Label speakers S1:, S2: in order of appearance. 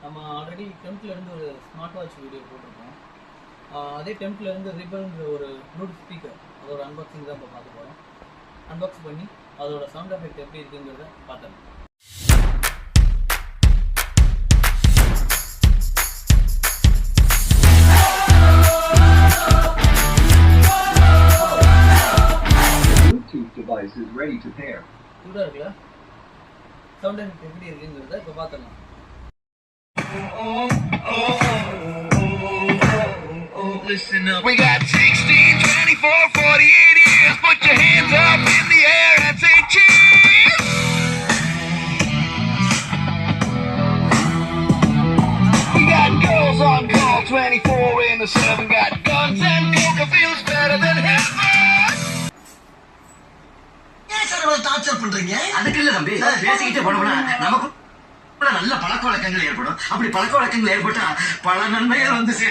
S1: நம்ம ஆல்ரெடி டெம்ப்ல இருந்து ஒரு ஸ்மார்ட் வாட்ச் வீடியோ போட்டிருக்கோம். அதே டெம்ப்ல இருந்து ரிபல்ன்ற ஒரு ப்ளூடூத் ஸ்பீக்கர் அதோட அன்பாக்சிங் தான் இப்போ பார்க்க போகிறோம். அன்பாக்ஸ் பண்ணி அதோட சவுண்ட் எஃபெக்ட் எப்படி இருக்குங்கிறத பார்த்தேன்.
S2: Bluetooth device is ready to pair.
S1: சூடாக இருக்குல்ல? சவுண்ட் எஃபெக்ட் எப்படி இருக்குங்கிறத இப்போ பார்த்துடலாம்.
S3: Listen up. We got 16, 24, 48 years. Put your hands up in the air and say cheers. We got girls on call 24 in the 7. Got guns and coke. Feels better than heaven.
S4: ஏன் sir இவ்வளவு torture பண்றீங்க?
S5: அதுக்கு இல்ல தம்பி, பேசிக்கிட்டே போனோம்னா நமக்கு நல்ல பழக்க வழக்கங்கள் ஏற்படும். அப்படி பழக்க வழக்கங்கள் ஏற்பட்டா பல நன்மைகள் வந்து